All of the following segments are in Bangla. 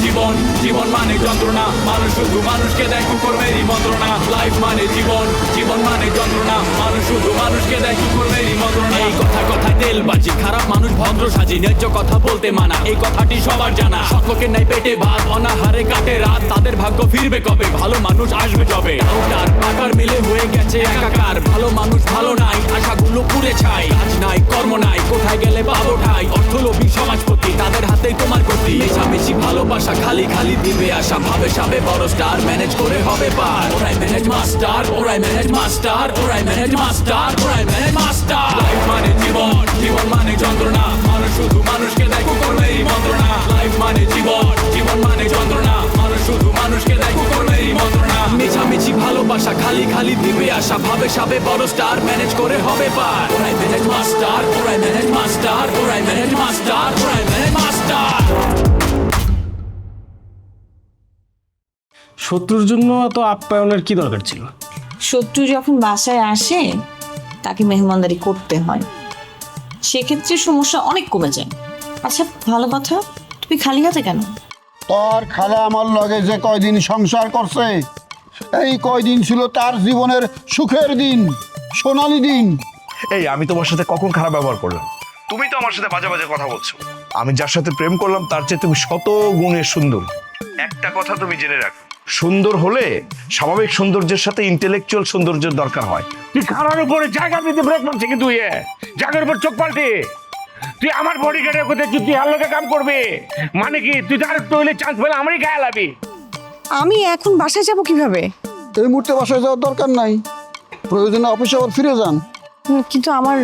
জীবন, জীবন মানে যন্ত্রণা, মানুষ শুধু মানুষকে দেয় কুকুরমেরই মন্ত্রণা। লাইফ মানে জীবন, জীবন মানে যন্ত্রণা, মানুষ শুধু মানুষকে দেয় কুকুরমেরই মন্ত্রণা। এই কথায় তেলবাজি, খারাপ মানুষ ভদ্র সাজি, ন্যায্য কথা বলতে মানা, এই কথাটি সবার জানা। সকলের নাই পেটে ভাত, অনাহারে কাটে রাত, তাদের ভাগ্য ফিরবে কবে, ভালো মানুষ আসবে যবে। ডাউটার পাকার মিলে হয়ে গেছে একাকার, ভালো মানুষ ভালো নাই, আশাগুলো পুড়ে ছাই। কাজ নাই, কর্ম নাই, কোথায় গেলে পাবো ঠাই, অর্থলোভী সমাজপতি, তাদের হাতেই তোমার গতি। মেশামেশি ভালোবাসা, খালি খালি দিবে আশা, ভাবে সাবে বড় স্টার, ম্যানেজ করে হবে পার। ওরাই ম্যানেজ মাস্টার, ওরাই ম্যানেজ মাস্টার, ওরাই ম্যানেজ মাস্টার, ওরাই ম্যানেজ মাস্টার। লাইফ মানে জীবন, জীবন মানে যন্ত্রণা, মানুষ শুধু মানুষকে দেয় কুকুরমেরই মন্ত্রণা। লাইফ মানে জীবন, জীবন মানে যন্ত্রণা, মানুষ শুধু মানুষকে দেয় কুকুরমেরই মন্ত্রণা। মেশামেশি ভালোবাসা, খালি খালি দিবে আশা, ভাবে সাবে বড় স্টার, ম্যানেজ করে হবে পার। ওরাই ম্যানেজ মাস্টার, ওরাই ম্যানেজ মাস্টার, ওরাই ম্যানেজ মাস্টার, ওরাই ম্যানেজ মাস্টার। শত্রুর জন্য এত আপ্যায়নের কি দরকার ছিল? শত্রু যখন বাসায় আসে তাকে মেহমানদারি করতে হয়, সেক্ষেত্রে সমস্যা অনেক কমে যায়। আচ্ছা ভালো কথা, তুমি খালি হাতে কেন? তোর খালা আমার লগে যে কয়দিন সংসার করছে, এই কয়দিন ছিল তার জীবনের সুখের দিন, সোনালী দিন। এই আমি তোমার সাথে কখন খারাপ ব্যবহার করলাম? তুমি তো আমার সাথে বাজে বাজে কথা বলছো। আমি যার সাথে প্রেম করলাম তার চেয়ে তুমি শত গুণে সুন্দর। একটা কথা তুমি জেনে রাখো, সুন্দর হলে স্বাভাবিক সৌন্দর্যের সাথে ইন্টেলেকচুয়াল সৌন্দর্যের দরকার হয়। তুই খারার উপরে জায়গা দিতে ব্রেক মারছে কিন্তু জায়গার উপর চোখ পাল্টে তুই আমার বডি গার্ডের কোথায় তুই হার লোকে কাম করবে মানে কি? তুই তো আর টয়লেট চান্স পেলে আমারই গায়ে লাবি। আমি এখন বাসায় যাব কিভাবে? এই মুহূর্তে বাসায় যাওয়ার দরকার নাই, প্রয়োজনে অফিসে আবার ফিরে যান। কিন্তু আমার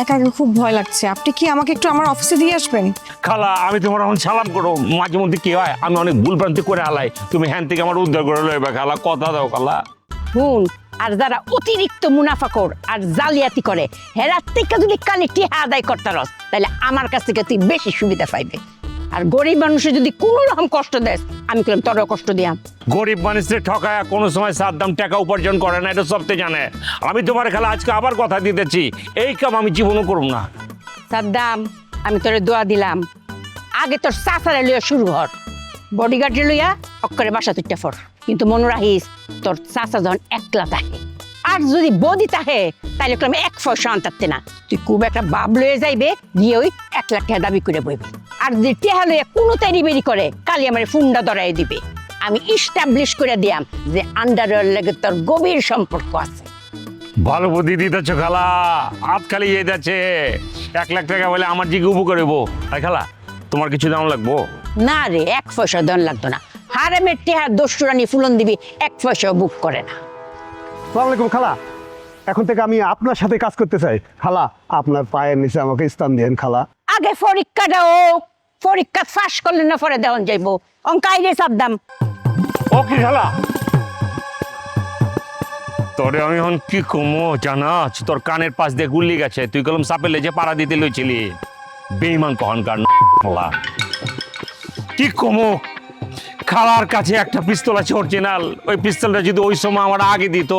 একা একা খুব ভয় লাগছে, আপনি কি আমাকে একটু আমার অফিসে দিয়ে আসবেন? খালা আমি তোমার এখন সালাম করো, মাঝে মধ্যে কি হয় আমি অনেক ভুল ভ্রান্তি করে আলাই, তুমি হ্যান থেকে আমার উদ্ধার করে লইবে। খালা কথা দাও খালা। হুন, আর যারা অতিরিক্ত মুনাফাখোর আর জালিয়াতি করে হেরার থেকে যদি কালি টিহা আদায় করতে রস, তাহলে আমার কাছ থেকে তুই বেশি সুবিধা পাইবে। আর গরিব মানুষের যদি কোনো রকম কষ্ট দেস, আমি করলাম তোরও কষ্ট দিয়াম। গরিব মানুষের ঠকায় কোনো সময় সাদ্দাম টাকা উপার্জন করে না, এটা সবতে জানে। আমি তোমার খালা আজকে আবার কথা দিতেছি, এই কাম আমি জীবনও করব না। সাদ্দাম, আমি তোরে দোয়া দিলাম, আগে তোর চাচারে লইয়া শুরু হর, বডিগার্ডে লইয়া অক্ষরে বাসা তুইটা ফর। কিন্তু মনে রাখিস, তোর চাচা যখন একলা থাকে আর যদি বদি থাকে, তাহলে আমি এক পয়সা আনতারতে না। তুই খুব একটা বাপ লয়ে যাইবে, গিয়ে ওই 1 লাখ টাকা দাবি করে বইবে। আর যদি টেহা লইয়া কোনো তাইরি বেরি করে, কালি আমার ফুন্ডা ধরাই দিবে। আমি ইস্টাবলিশ করে দিয়াম যে আন্ডারওয়ার লাগে তোর গভীর সম্পর্ক আছে। ভালো বুদ্ধি দিতেছ খালা, হাত খালি ইয়ে যাচ্ছে। 1 লাখ টাকা বলে আমার জিগে উবু করবো। আর খালা তোমার কিছু দাম লাগবো না রে, 1 পয়সা দন লাগতো না। হারামের টেহা দস্যুরানি ফুলন দিবি, 1 পয়সাও বুক করে না। আসসালামু আলাইকুম খালা, এখন থেকে আমি আপনার সাথে কাজ করতে চাই। খালা আপনার পায়ের নিচে আমাকে স্থান দিয়েন খালা। আগে পরীক্ষাটা হোক, পরীক্ষা ফাঁস করলে না পরে দেওয়ান যাইবো। অঙ্কাইরে সাবধান। ওকে খালা, তোরে আমি এখন কি কমো জানাস? তোর কানের পাশ দিয়ে গুল্লি গেছে, তুই কলম সাপেলে যে পাড়া দিতে লইছিলি। বেঈমান কহনকার খালা, কি কমো? খালার কাছে একটা পিস্তল আছে অরিজিনাল, ওই পিস্তলটা যদি ওই সময় আমার আগে দিত,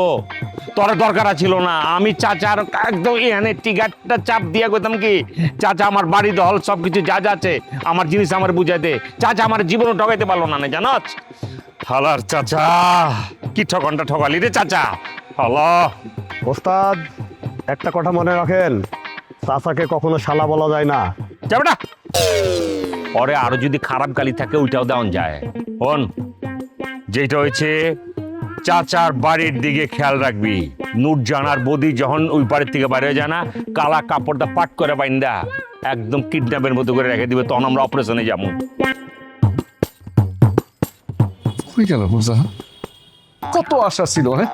তোর দরকার ছিল না। আমি চাচার একদম এখানে টিকারটা চাপ দিয়া কইতাম কি, চাচা আমার বাড়ি দহল সবকিছু যা যা আছে আমার জিনিস আমার বুঝাই দে। চাচা আমার জীবনও ঠকাইতে পারলো না, জানাস? হালার চাচা, কি ঠকনটা ঠকালি রে চাচা। হলো ওস্তাদ, একটা কথা মনে রাখেন, চাচাকে কখনো শালা বলা যায় না। যাবেটা পরে আরো যদি খারাপ গালি থাকে ওইটাও দেওয়া যায়। হন, যেটা হয়েছে চাচার বাড়ির দিকে খেয়াল রাখবি। নূরজান আর বদি যখন ওই বাড়ির থেকে বাইরে যায় না, কালা কাপড়টা পাট করে বাইন্দা একদম কিডন্যাপের মতো করে রেখে দিবে, তখন আমরা অপারেশনে যাবো। হয়ে গেল মোজা, কত আশা ছিল। হ্যাঁ,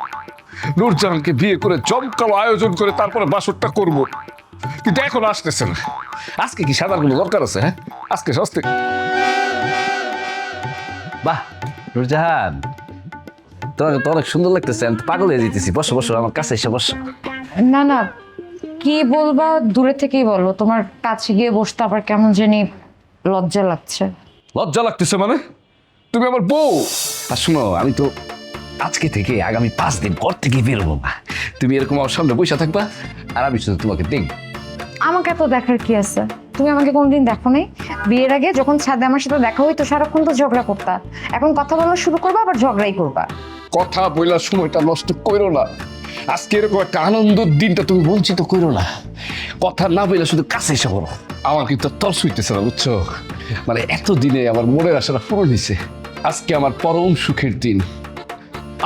নূরজাহানকে বিয়ে করে জমকালো আয়োজন করে তারপরে বাসরটা করব, কিন্তু এখন আসতেছে না। আজকে কি সাদার কোনো দরকার আছে? হ্যাঁ, আজকে সস্তে। বাহ নূরজাহান, তোমাকে তো অনেক সুন্দর লাগতেছে, আমি পাগল হয়ে যেতেছি। বসো বসো, আমার কাছে এসে বসো। না না, কি বলবা দূরে থেকেই বলো, তোমার কাছে গিয়ে বসতে আবার কেমন জানি লজ্জা লাগছে। লজ্জা লাগতেছে মানে? তুমি আমার বউ। আর শুনো, আমি তো আজকে থেকে আগামী 5 দিন ঘর থেকে বেরোবো না। তুমি এরকম আমার সামনে বসে থাকবা আর আমি শুধু তোমাকে দেখবো। আমাকে এত দেখার কি আছে? তুমি আমাকে কোনদিন দেখো নাই? বিয়ের আগে যখন ছাদে আমার সাথে দেখা হইতো সারাক্ষণ তো ঝগড়া করতা, এখন কথা বলা শুরু করবা আবার ঝগড়াই করবা। কথা বলার সময়টা নষ্ট করো না। আজকে এরকম একটা আনন্দের দিনটা তুমি বঞ্চিত করো না। কথা না বলে শুধু কাছে এসে বলো। আমার কিন্তু তর্স হইতেছে না, বুঝছো? মানে এতদিনে আমার মনের আশাটা পূরণ হয়েছে। আজকে আমার পরম সুখের দিন।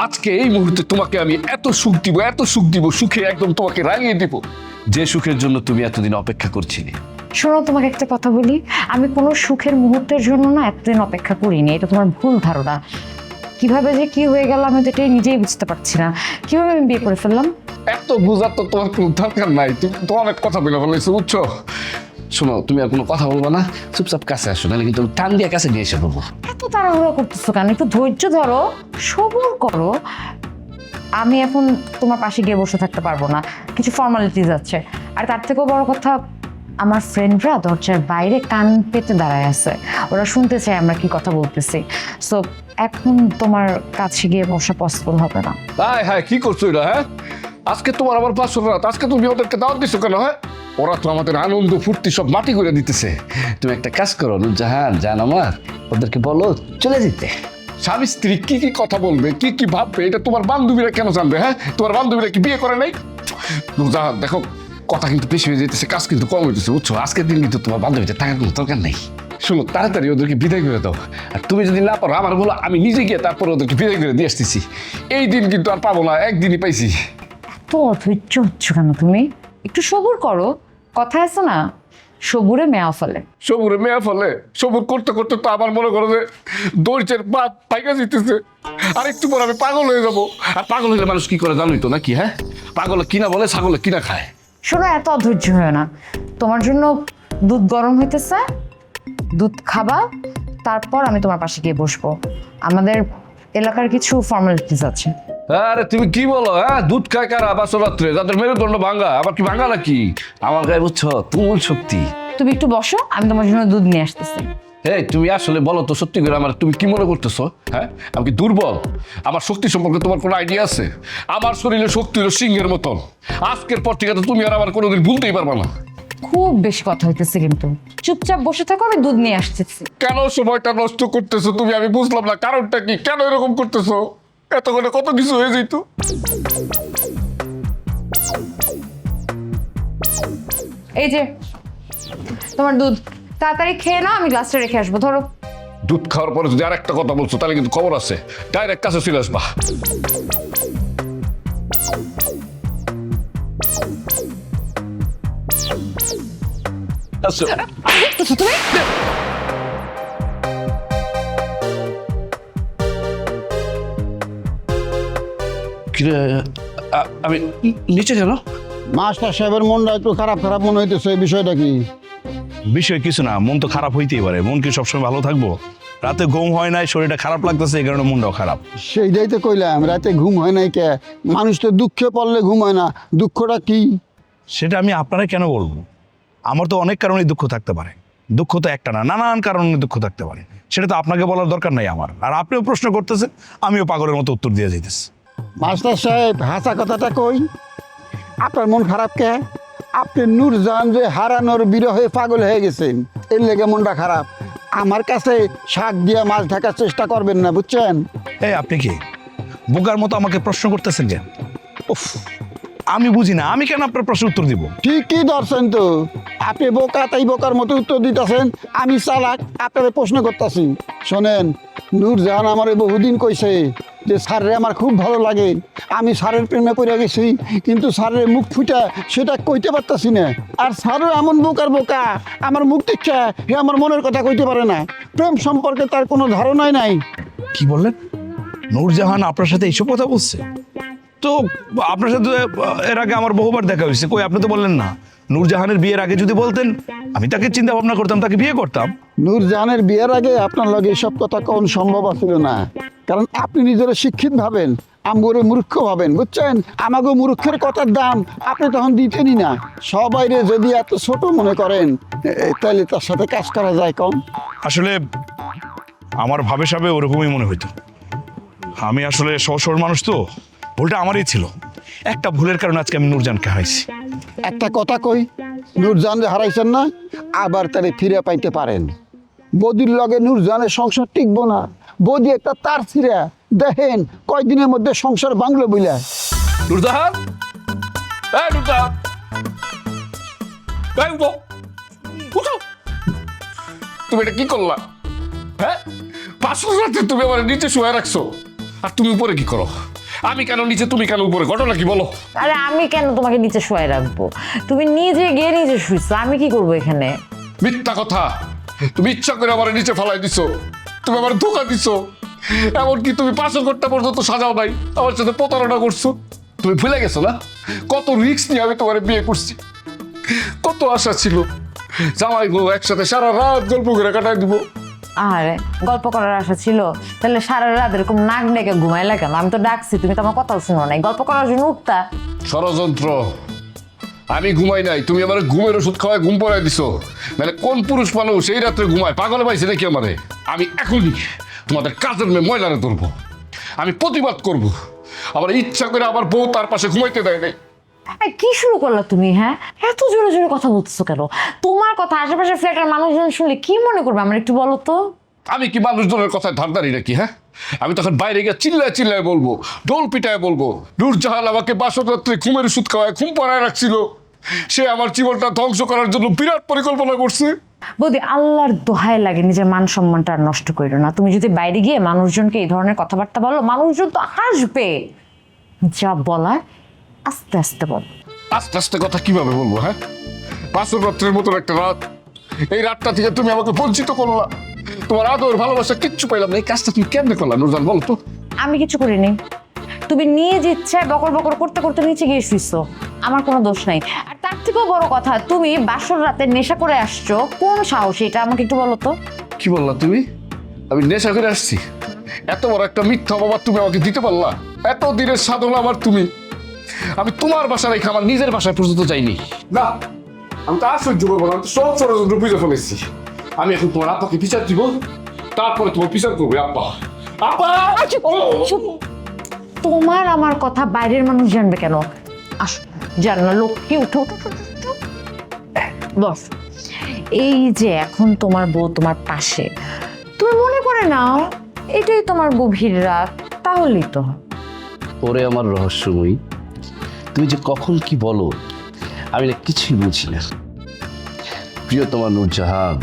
আজকে এই মুহূর্তে তোমাকে আমি এত সুখ দিব, সুখে একদম তোমাকে রাঙিয়ে দিব, যে সুখের জন্য তুমি এতদিন অপেক্ষা করছিলে। শোনো, তোমাকে একটা কথা বলি, আমি কোনো সুখের মুহূর্তের জন্য না এতদিন অপেক্ষা করিনি, এটা তোমার ভুল ধারণা। কিভাবে যে কি হয়ে গেল আমি তো এটাই নিজেই বুঝতে পারছি না। কিভাবে আমি বিয়ে করে ফেললাম? এত বোঝার তো তোমার কোনো দরকার নাই, তুমি তো অনেক কথা বলে বলেছো, বুঝছো? শোনো, তুমি আর কোনো কথা বলবো না, চুপচাপ কাছে আসো, নাহলে কিন্তু টান দিয়ে কাছে নিয়ে এসে বলবো। এত তাড়াহুড়ো করতেছো কেন? একটু ধৈর্য ধরো, সবুর করো। আমি এখন তোমার পাশে গিয়ে বসে থাকতে পারবো না, কিছু ফর্মালিটিস আছে। আর তার থেকেও বড় কথা, আমার ফ্রেন্ডরা দরজার বাইরে কান পেতে দাঁড়ায় আছে, ওরা শুনতে চায় আমরা কি কথা বলতেছি। সো এখন তোমার কাছে গিয়ে বসা পসিবল হবে না। হায় হায়, কি করছো এটা? হ্যাঁ, আজকে তোমার আবার 500 রাত, আজকে তুমি ওদেরকে দাওয়াত দিছো কেন? হ্যাঁ, ওরা তো আমাদের আনন্দ ফুর্তি সব মাটি করে দিতেছে। তুমি একটা কাজ করো নূরজাহান, জান আমার, ওদেরকে বলো চলে যেতে। স্বামী স্ত্রী কি কি কথা বলবে, কি কি ভাববে, এটা তোমার বান্ধবীরা কেন জানবে? হ্যাঁ, তোমার বান্ধবীরা কি বিয়ে করে নাই? নূরজাহান দেখো, কথা কিন্তু বেশি হয়ে যেতেছে, কাজ কিন্তু কম হইতেছে, বুঝছো? আজকের দিন কিন্তু তোমার বান্ধবীদের টাকার কোনো দরকার নেই। শোনো, তাড়াতাড়ি ওদেরকে বিদায় করে দাও। আর তুমি যদি না পারো আমার বলো, আমি নিজে গিয়ে তারপর ওদেরকে বিদায় করে দিয়ে আসতেছি। এই দিন কিন্তু আর পাবো না, একদিনই পাইছি। তো অধৈর্য হচ্ছ কেন তুমি? একটু সবুর করো, কথা আছে না, সবুরে মেয়া ফলে। সবুরে মেয়া ফলে, সবুর করতে করতে তো আমার মনে করো যে দৈর্যের বাদ পাইকা জিতেছে। আর একটু পর আমি পাগল হয়ে যাবো। আর পাগল হলে মানুষ কি করে জানোই তো নাকি? হ্যাঁ, পাগলে কিনা বলে, ছাগলে কিনা খায়। শোনো, এত অধৈর্য হয় না। তোমার জন্য দুধ গরম হইতেছে, দুধ খাবা, তারপর আমি তোমার পাশে গিয়ে বসবো। আমাদের এলাকার কিছু ফর্মালিটিস আছে। আরে তুমি কি বলো? হ্যাঁ, দুধ খায় কারা বাসরাত্রে? যাদের মেরুদণ্ড ভাঙা, আবার কি ভাঙা নাকি? আমার গায়ে বুঝছো তুমুল শক্তি। তুমি একটু বসো, আমি তোমার জন্য দুধ নিয়ে আসতেছি। এই তুমি আসলে বলো তো সত্যি করে, আমার তুমি কি মনে করতেছো? হ্যাঁ, আমি কি দুর্বল? আমার শক্তি সম্পর্কে তোমার কোনো আইডিয়া আছে? আমার শরীরে শক্তি হলো সিংহের মতন। আজকের পর থেকে তো তুমি আর আমার কোনোদিন ভুলতেই পারবা না। খুব বেশি কথা হইতেছে কিন্তু, চুপচাপ বসে থাকো, আমি দুধ নিয়ে আসতেছি। কেন সময়টা নষ্ট করতেছো তুমি? আমি বুঝলাম না কারণটা কি, কেন এরকম করতেছো? এত করে কত কিছু হয়ে যেত। এই যে তোমার দুধ, তাড়াতাড়ি খেয়ে নাও, আমি গ্লাসটা রেখে আসবো। ধরো। দুধ খাওয়ার পরে যদি আর একটা কথা বলছো তাহলে কিন্তু খবর আছে, ডাইরেক্ট কাছে চলে আসবা। তুমি আমি নিচে কেন? মাস্টার সাহেবের মনটা একটু খারাপ খারাপ মনে হইতেছে, এই বিষয়টা কি? বিষয় কিছু না, মন তো খারাপ হইতেই পারে। মন কি সবসময় ভালো থাকবো? রাতে ঘুম হয় নাই, শরীরটা খারাপ লাগতেছে, এই কারণে মনটাও খারাপ। সেইটাই তো কইলাম, রাতে ঘুম হয় নাই কে? মানুষ তো দুঃখে পড়লে ঘুম হয় না, দুঃখটা কি? সেটা আমি আপনারা কেন বলবো? আমার তো অনেক কারণে দুঃখ থাকতে পারে। দুঃখ তো একটা না, নানান কারণে দুঃখ থাকতে পারে। সেটা তো আপনাকে বলার দরকার নাই আমার। আর আপনিও প্রশ্ন করতেছেন, আমিও পাগলের মতো উত্তর দিয়ে যাইতেছি। মাস্টার সাহেব, হাসা কথাটা কই, আপনার মন খারাপ কে? আপনি নূরজাহান যে হারানোর বিরহে পাগল হয়ে গেছেন, এর লেগে মনটা খারাপ। আমার কাছে শাক দিয়ে মাছ ঢাকার চেষ্টা করবেন না, বুঝছেন? এই আপনি কি বোকার মতো আমাকে প্রশ্ন করতেছেন কেন? উফ, আমি বুঝি না, আমি কেন আপনার প্রশ্ন উত্তর দিব? ঠিকই ধরছেন তো, আপনি বোকা তাই বোকার মতো উত্তর দিতেছেন, আমি চালাক আপনারা প্রশ্ন করতেছি। শোনেন, নূরজাহান আমার বহুদিন কইছে যে স্যারের আমার খুব ভালো লাগে, আমি স্যারের প্রেমে পড়ে গেছি, কিন্তু স্যারের মুখ ফুটা সেটা কইতে পারতাছি না। আর স্যারও এমন বোকার বোকা, আমার মুখ দেখছে হে আমার মনের কথা কইতে পারে না, প্রেম সম্পর্কে তার কোনো ধারণাই নাই। কি বললেন? নূরজাহান আপনার সাথে এইসব কথা বলছে? তো আপনার সাথে এর আগে আমার বহুবার দেখা হয়েছে, কই আপনি তো বললেন না। নূরজাহানের বিয়ের আগে যদি বলতেন, আমি তাকে চিন্তা ভাবনা করতাম, তাকে বিয়ে করতাম। নূরজাহানের বিয়ের আগে আপনার লগে এসব কথা কোন সম্ভব ছিল না, কারণ আপনি নিজেরা শিক্ষিত ভাবেন, আমগরে মূর্খ ভাবেন, বুঝছেন? আমাকে মূর্খের কথার দাম আপনি তখন দিতেনই না। সবাইরে যদি এত ছোট মনে করেন, তাহলে তার সাথে কাজ করা যায় কম। আসলে আমার ভাবে সাবে ওরকমই মনে হইতো। আমি আসলে সহসর মানুষ তো, ভুলটা আমারই ছিল। একটা ভুলের কারণে আজকে আমি নূরজাহানকে হারাইছি। একটা কথা কই, নূরজাহান যে হারাইছেন না, আবার তারে ফিরে পাইতে পারেন। বৌদির লগে নূরজাহানের সংসার টিকবো না। বৌদি একটা তার ছিঁড়া দেখেন কয়দিনের মধ্যে সংসার ভাঙলো বইলা। নুরজাহান, এই নুরজাহান, এই উঠো, উঠো। তুমি এটা কি করলা? হ্যাঁ, পাঁচশো রাতে তুমি আমার নিচে শুয়ে রাখছো, আর তুমি উপরে কি করো? আমি কেন নিচে, তুমি কেন উপরে? ঘটনা কি বলো? আরে আমি কেন তোমাকে নিচে শুয়ে রাখবো? তুমি নিজে গিয়ে নিজে শুইছো, আমি কি করবো এখানে? মিথ্যা কথা। তুমি ইচ্ছা করে আমার নিচে ফালাই দিছো, তুমি আমার ধোকা দিছো। এমনকি তুমি 5 ঘন্টা পর্যন্ত সাজাও নাই, আমার সাথে প্রতারণা করছো। তুমি ভুলে গেছো না কত রিস্ক নিয়ে আমি তোমার বিয়ে করছি? কত আশা ছিল জামাই বউ একসাথে সারা রাত গল্প করে কাটাই দিব। আরে গল্প করার আশা ছিল, তাহলে সারা রাত এরকম নাক ডেকে ঘুমাইলা কেন? আমি তো ডাকছি, তুমি তো আমার কথা শুনো নাই। গল্প করার জন্য উঠতা। ষড়যন্ত্র। আমি ঘুমাই নাই, তুমি আমার ঘুমের ওষুধ খাওয়ায় ঘুম পড়াই দিছো। মানে কোন পুরুষ মানুষ এই রাত্রে ঘুমায়? পাগল পাইছে নাকি আমারে? আমি এখনই তোমাদের কাজের মেয়ে ময়লারে ধরবো, আমি প্রতিবাদ করব। আবার ইচ্ছা করে আমার বউ তার পাশে ঘুমাইতে দেয় নাই। এই, কি শুরু করলা তুমি? হ্যাঁ, এত জোরে জোরে কথা বলতেছো কেন? তোমার কথা আশেপাশে ফ্ল্যাটের মানুষজন শুনলে কি মনে করবে আমার একটু বলো তো। আমি কি মানুষজনের কথায় ধারদারি নাকি? হ্যাঁ, আমি তখন বাইরে গিয়ে চিল্লায় চিল্লায় বলবো, ঢোল পিটায় বলবো, নূরজাহান আমাকে বাসর রাত্রে ঘুমের ওষুধ খাওয়ায় ঘুম পাড়ায় রাখছিল, সে আমার জীবনটা ধ্বংস করার জন্য বিরাট পরিকল্পনা করছে। বৌদি, আল্লাহর দোহাই লাগে নিজের মান সম্মানটা আর নষ্ট করো না। তুমি যদি বাইরে গিয়ে মানুষজনকে এই ধরনের কথাবার্তা বলো, মানুষজন তো হাসবে। যা বলার আস্তে আস্তে বল। আস্তে আস্তে কথা কিভাবে বলবো? হ্যাঁ, বাসর রাত্রের মতন একটা রাত, এই রাতটা থেকে তুমি আমাকে বঞ্চিত করলা। তোমার আদর ভালোবাসা কিচ্ছু পাইলাম না। এই কাজটা তুমি কেমনে করলা নূরজাহান, বলো তো? আমি কিছু করিনি, তুমি নিজ ইচ্ছায় বকর বকর করতে করতে নিচে গিয়ে শুইছো, আমার কোনো দোষ নাই। আর তার থেকেও বড় কথা, তুমি বাসর রাতে নেশা করে আসছো, কোন সাহস এটা আমাকে একটু বলো তো। কি বললা তুমি? আমি নেশা করে আসছি? এত বড় একটা মিথ্যা বাবা তুমি আমাকে দিতে পারলা? এত দিনের সাধনা আমার তুমি। আমি তোমার বাসায় রেখে আমার নিজের বাসায় পর্যন্ত যাইনি। না, আমি তো আর সহ্য করবো না, আমি তো সব ষড়যন্ত্র বুঝে ফেলেছি। আমি এখন তোমার আব্বাকে বিচার দিব, তারপরে তোমার বিচার করবে। আব্বা, আব্বা! চুপ। তোমার আমার কথা বাইরের মানুষ জানবে কেন? আস, জান না, লক্ষ্মী উঠো উঠো উঠো, উঠো। বস, এই যে এখন তোমার বউ তোমার পাশে, তুমি মনে করে নাও এটাই তোমার গভীর রাত, তাহলেই তো। ওরে আমার রহস্যময়ী, তুমি যে কখন কি বলো আমি না কিছুই বুঝি না। প্রিয় তোমার নূরজাহান,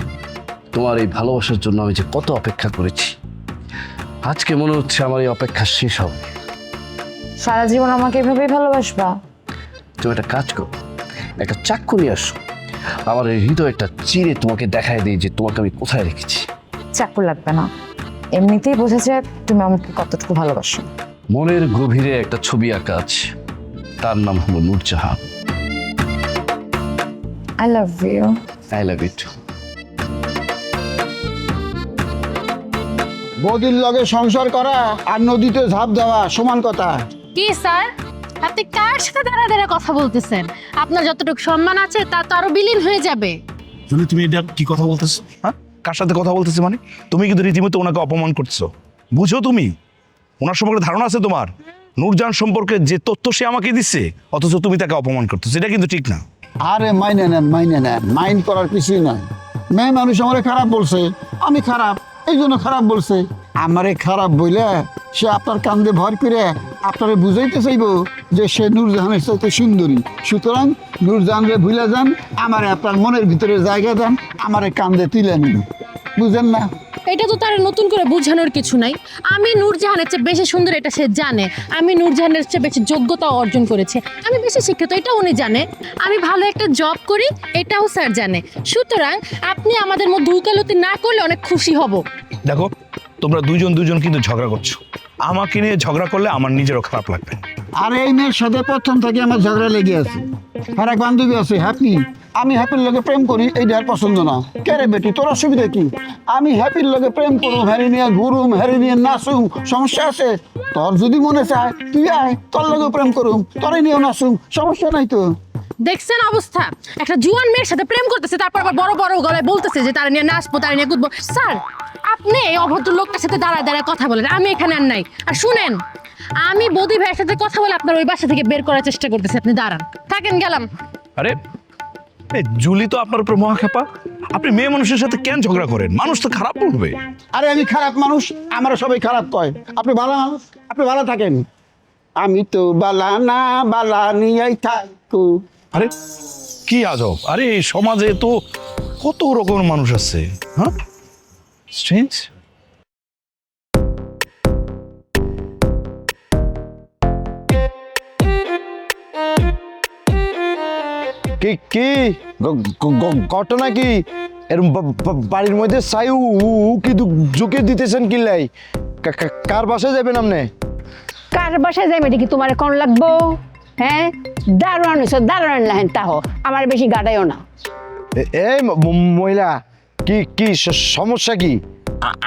তোমার এই ভালোবাসার জন্য আমি যে কত অপেক্ষা করেছি, আজকে মনে হচ্ছে আমার এই অপেক্ষা শেষ হবে। সারা জীবন আমাকে এভাবেই ভালোবাসবা? তুমি একটা কাজ করো, একটা চাক্ষু নিয়ে আসো, আমার এই হৃদয়টা চিরে তোমাকে দেখায় দিই যে তোমাকে আমি কোথায় রেখেছি। চাকু লাগবে না, এমনিতেই বোঝা যায় তুমি আমাকে কতটুকু ভালোবাসো। মনের গভীরে একটা ছবি আঁকা আছে, তার নাম হলো Nurjahan. I love you. I love you too. বৌদির লগে সংসার করা আর নদীতে ঝাঁপ দেওয়া সমান কথা। কি স্যার, আপনি কার সাথে দাঁড়া দাঁড়া কথা বলতেছেন? আপনার যতটুকু সম্মান আছে তা তো আরো বিলীন হয়ে যাবে। তুমি এটা কি কথা বলতেছো? হ্যাঁ, কার সাথে কথা বলতেছো? মানে তুমি কিন্তু রীতিমতো ওনাকে অপমান করছো, বুঝো? তুমি ওনার সম্পর্কে ধারণা আছে তোমার? নূরজাহান সম্পর্কে যে তথ্য সে আমাকে দিচ্ছে, অথচ তুমি তাকে অপমান করতেছো, এটা কিন্তু ঠিক না। আরে মাইনে নেন, মাইনে নেন, মাইন্ড করার কিছুই নাই। মেয়ে মানুষ আমারে খারাপ বলছে, আমি খারাপ এই জন্য খারাপ বলছে। আমারে খারাপ বইলে সে আপনার কান্দে ভর করে আপনারে বুঝাইতে চাইবো যে সে নূরজাহানের চাইতে সুন্দরী। সুতরাং নূরজাহানরে ভুলে যান, আমারে আপনার মনের ভিতরে জায়গা দেন, আমারে কান্দে তুলে নিন। বুঝেন না? এটা তো তার নতুন করে বোঝানোর কিছু নাই। আমি নূরজাহানের চেয়ে বেশি সুন্দর এটা সে জানে। আমি নূরজাহানের চেয়ে বেশি যোগ্যতা অর্জন করেছে, আমি বেশি শিক্ষিত এটা উনি জানে। আমি ভালো একটা জব করি এটাও স্যার জানে। সুতরাং আপনি আমাদের মধ্যে উকালতি না করলে অনেক খুশি হব। দেখো, তোমরা দুজন কিন্তু ঝগড়া করছো, আমাকে নিয়ে ঝগড়া করলে আমার নিজেরও খারাপ লাগবে। আর এই মেয়ের সাথে প্রথম থেকে আমার ঝগড়া লেগে আছে। আর এক বান্ধবী আছে হ্যাপি, আমি হ্যাপির লগে প্রেম করি, এইটা আর পছন্দ না। কে রে বেটি, তোর অসুবিধা কি? আমি হ্যাপির লগে প্রেম করুম, হ্যারি নিয়ে ঘুরুম, হ্যারি নিয়ে নাচুম, সমস্যা আছে? তোর যদি মনে চায় তুই আয়, তোর লগে প্রেম করুম, তোরে নিয়েও নাচুম, সমস্যা নাই তো। দেখছেন অবস্থা, একটা জুয়ান মেয়ের সাথে প্রেম করতেছে, তারপর আবার বড় বড় গলায় বলতেছে যে তারা নিয়ে নাচবো, তারা নিয়ে কুদবো। স্যার, আপনি এই অভদ্র লোকটার সাথে দাঁড়ায় দাঁড়ায় কথা বলেন, আমি এখানে আর নাই। আর শুনেন, আমি বৌদি ভাইয়ের সাথে কথা বলে আপনার ওই বাসা থেকে বের করার চেষ্টা করতেছি, আপনি দাঁড়ান, থাকেন, গেলাম। আরে এই জুলি তো আপনার উপর মহাখ্যাপা। আপনি মেয়ে মানুষের সাথে কেন ঝগড়া করেন? মানুষ তো খারাপ বলবে। আরে আমি খারাপ মানুষ, আমার সবাই খারাপ কয়। আপনি ভালো মানুষ, আপনি ভালো থাকেন। আমি তো বালা না বালা নিয়াই থাকু। আরে কি আজব! আরে এই সমাজে তো কত রকমের মানুষ আছে। হ্যাঁ, স্ট্রেঞ্জ। কি কি ঘটনা কি? এরম বাড়ির মধ্যে চাই কি ঝুঁকে দিতেছেন কিল্লাই? কার বাসায় যাবেন আপনি? কার বাসায় যাই মেয়েটা কি তোমার কোন লাগবো? হ্যাঁ, দারোয়ান হয়েছে, দারোয়ান লাহেন তাহ আমার বেশি গাড়াইও না। এই মহিলা, কি কি সমস্যা কি?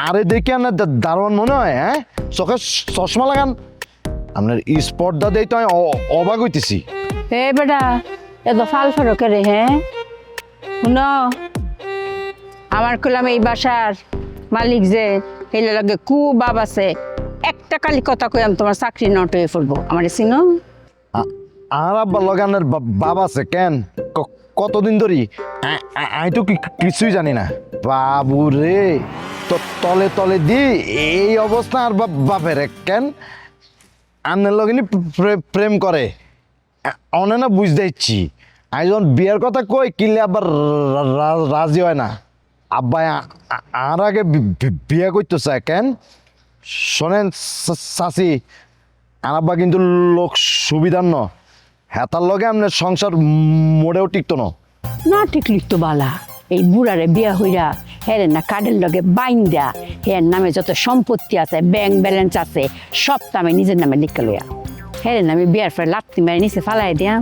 আরে দেখি আপনার দারোয়ান মনে হয়? হ্যাঁ, চোখে চশমা লাগান। আপনার স্পর্ধা দেই তো আমি অবাক হইতেছি। হে বেটা, এত ফাল ফেরকে রে। হ্যাঁ শুন, আমার কইলাম এই বাসার মালিক যে এই লাগে বাব আছে, একটা কালি কথা কইলাম তোমার চাকরি নট হয়ে পড়বো। আমার চিনো? আর আব্বা লগানের বাবা আছে কেন? কতদিন ধরি? আমি তো কিছুই জানি না। বাবু রে, তো তলে তলে দি এই অবস্থা। আর বাপের কেন আন্নের লগিনি প্রেম করে? অনে না বুঝতে ইচ্ছি। আমি যখন বিয়ের কথা কই কিনলে আবার রাজি হয় না। আব্বাই আর আগে বিয়ে করতে চায় কেন? শোনেন চাচি, আর আব্বা কিন্তু লোক সুবিধার ন। হেতার লগে আপনার সংসার মোড়েও টিকতো না। না ঠিক লিখতো বালা, এই বুড়ারে বিয়া হইরা হেরে না কার্ডের লগে বাইন্দা হের নামে যত সম্পত্তি আছে, ব্যাংক ব্যালেন্স আছে, সব তো আমি নিজের নামে লিখে লইয়া হেরে নামে বিয়ার পরে লাত্তি মেরে নিচে ফালাই দিয়া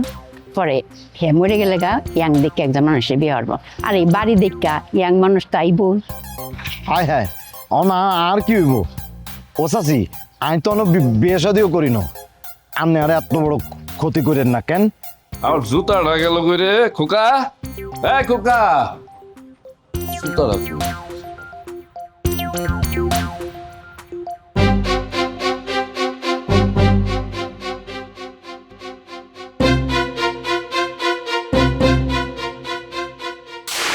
পরে হে মরে গেলে গা ইয়াং দেখে একজন মানুষের বিয়ে হবো। আর এই বাড়ি দেখা ইয়াং মানুষ তো আইব। হায় হায়, অনা আর কি হইব? ও চাচি, আমি তো অনেক বিয়ে শাদিও করি না। আপনি আর এত বড় ক্ষতি করেন না কেন? আমার জুতাটা গেল করে। খোকা, এই খোকা, জুতাটা কই?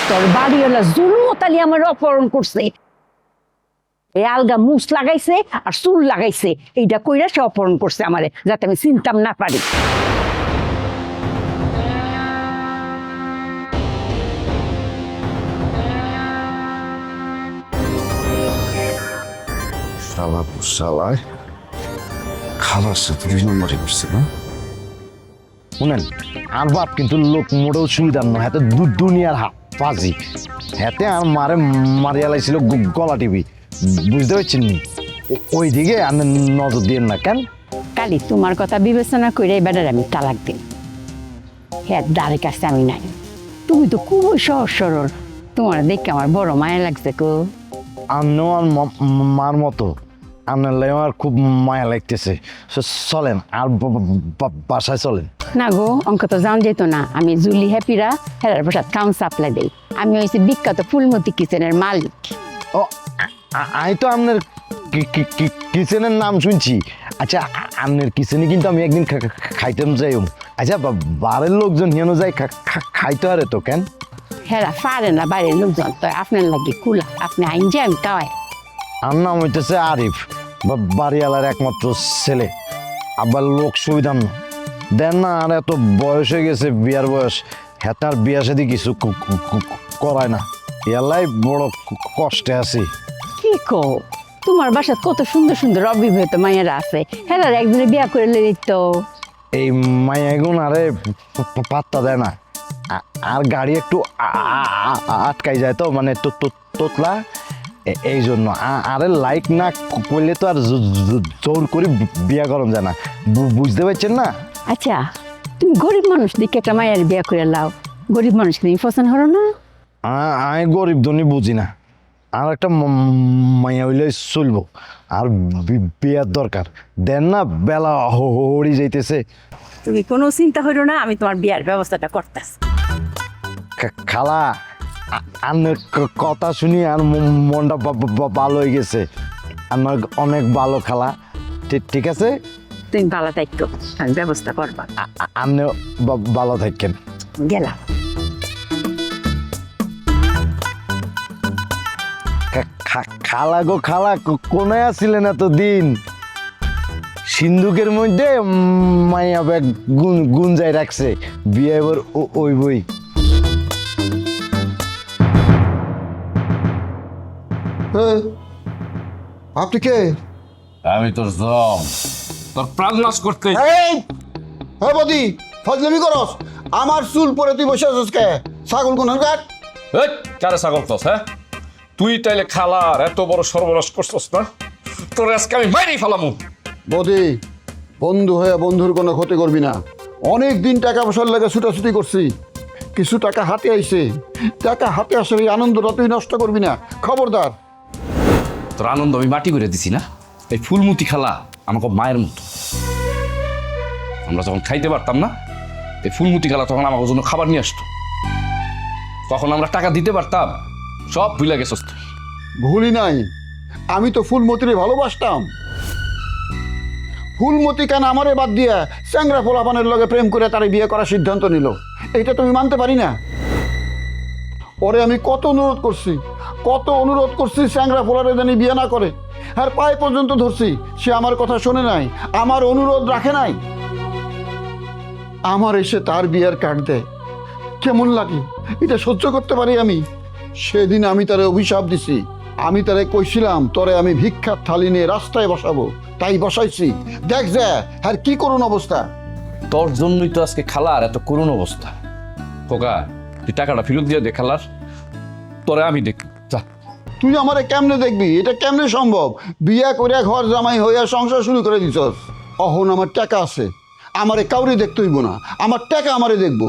তোর বাড়িওয়ালা জুলুমতালি আমার অপহরণ করছে। এই আলগা মুছ লাগাইছে আর চুল লাগাইছে, এইটা কইরা সে অপহরণ করছে আমারে, যাতে আমি চিনতাম না পারি। শালা শালায় খালার সাথে 2 নম্বরই করছে না? শুনেন, আর বাপ কিন্তু লোক মোটেও সুবিধার নয়। হাতে দুনিয়ার পাজি হাতে আর মারে মারিয়া লাইছিল গলা টিভি। বুঝতে পারছেন নি? ওই দিকে আপনি নজর দিয়েন না কেন? কালি তোমার কথা বিবেচনা করে এবার আমি তালাক দিন। হ্যাঁ, দ্বারের কাছে আমি নাই। তুমি তো খুবই সহজ সরল, তোমার দেখে আমার বড় মায়া লাগছে গো। আমিও আর মার মতো আপনার লাই আমার খুব মায়া লাগতেছে। চলেন আর বাসায় চলেন। না গো, অঙ্ক তো জান যেত না। আমি জুলি হ্যাপিরা হেরার প্রসাদ কাউন সাপ্লাই দেই। আমি হয়েছি বিখ্যাত ফুলমতি কিচেনের মালিক। ও, আমি তো আপনার কিচেনের নাম শুনছি। আচ্ছা, আপনার কিচেনে কিন্তু আমি একদিন খাইতাম যাই। আচ্ছা, বাড়ির লোকজন হেন যাই খাইতে পারে তো কেন? হেরা পারে না বাইরের লোকজন, তো আপনার লাগে কুলা। আপনি আইন যে আমি কাওয়াই। আমার নাম হইতেছে আরিফ, বাড়িওয়ালার একমাত্র ছেলে। আবার লোক সুবিধা না দেন না। আর এত বয়স হয়ে গেছে, বিয়ার বয়স। হেতার বিয়া সাথে কিছু করায় না। ইয়ালাই বড় কষ্টে আছি। কি কো, তোমার বাসায় কত সুন্দর সুন্দর অবিবাহিত মায়েরা আছে, হেরার একদিনে বিয়া করে লই তো। এই মায়াগুন আরে পাত্তা দেয় না। আর গাড়ি একটু আটকাই যায় তো, মানে তোতলা, এই জন্য। আরে লাইক না করলে তো আর জোর করে বিয়া করা যায় না। বুঝতে পারছেন না? আচ্ছা, তুমি গরিব মানুষ দেখে একটা মায়ের বিয়া করে লাও। গরিব মানুষ তুমি পছন্দ হলো না? আমি গরিব ধনী বুঝি না। আর একটা মাইয়া হইলে চলবো। আর বিয়ার দরকার দেন না, বেলা হড়ি যাইতেছে। তুমি কোনো চিন্তা হইল না, আমি তোমার বিয়ার ব্যবস্থাটা করতেছি। খালা, আপনার কথা শুনি আর মনটা ভালো হয়ে গেছে। আমার অনেক ভালো খালা। ঠিক আছে, তুমি ভালো থাকো, আমি ব্যবস্থা করবা। আপনিও ভালো থাকেন। গেলাম। খালা গো খালা, কোনায় আসছিলেন এতদিন? সিন্ধুকের মধ্যে মাইয়া ব্যাগ গুঞ্জাই রাখছে, বিয়ে এবার ওই বই। আপনি কে? আমি তোর জম, তোর প্রাণ নাশ করতে। এই হ্যাঁ বদি, ফজলামি করস? আমার চুল পরে তুই বসে আছিস কে? ছাগল কোন কাট? এই কারে ছাগল কস? হ্যাঁ, তুই তাইলে খালার এত বড় সর্বনাশ করছস না? তোর আজকে আমি মাইরেই ফেলামু। বদি, বন্ধু হয়ে বন্ধুর কোনো ক্ষতি করবি না। অনেক দিন টাকা পয়সার লাগে ছুটাছুটি করছি, কিছু টাকা হাতে আইছে, টাকা হাতে আসলে এই আনন্দটা তুই নষ্ট করবি না, খবরদার। তোর আনন্দ আমি মাটি করে দিছি না? এই ফুলমতি খালা আমাকে মায়ের মতো। আমরা যখন খাইতে পারতাম না, এই ফুলমতি খালা তখন আমার জন্য খাবার নিয়ে আসতো। তখন আমরা টাকা দিতে পারতাম, সব ভুলে গেছস তুই। ভুলি নাই, আমি তো ফুলমতিরে ভালোবাসতাম। ফুলমতি কেন আমারে বাদ দিয়া চ্যাংরা পোলাপানের লগে প্রেম করে তারে বিয়ে করার সিদ্ধান্ত নিল, এইটা তুমি মানতে পারি না? ওরে আমি কত অনুরোধ করছি চ্যাংরা পোলারে জানি বিয়ে না করে, আর পায়ে পর্যন্ত ধরছি, সে আমার কথা শোনে নাই, আমার অনুরোধ রাখে নাই। আমার এসে তার বিয়ের কার্ড দেয়, কেমন লাগে এটা সহ্য করতে পারি আমি? সেদিন আমি তারে অভিশাপ দিছি, আমি তারে কইছিলাম তোরে আমি ভিক্ষার থালি নিয়ে রাস্তায় বসাবো, তাই বসাইছি। দেখ যা আর কি করুন অবস্থা। তোর জন্যই তো আজকে খালার এত করুণ অবস্থা। খোকা, তুই টাকাটা ফেরত দিয়ে দে খালার, তোরে আমি দেখ। যা, তুই আমারে কেমনে দেখবি? এটা কেমনে সম্ভব? বিয়া করে ঘর জামাই হইয়া সংসার শুরু করে দিছস। অহন আমার টাকা আছে, আমারে কাউরে দেখতে হইব না, আমার টাকা আমারে দেখবো।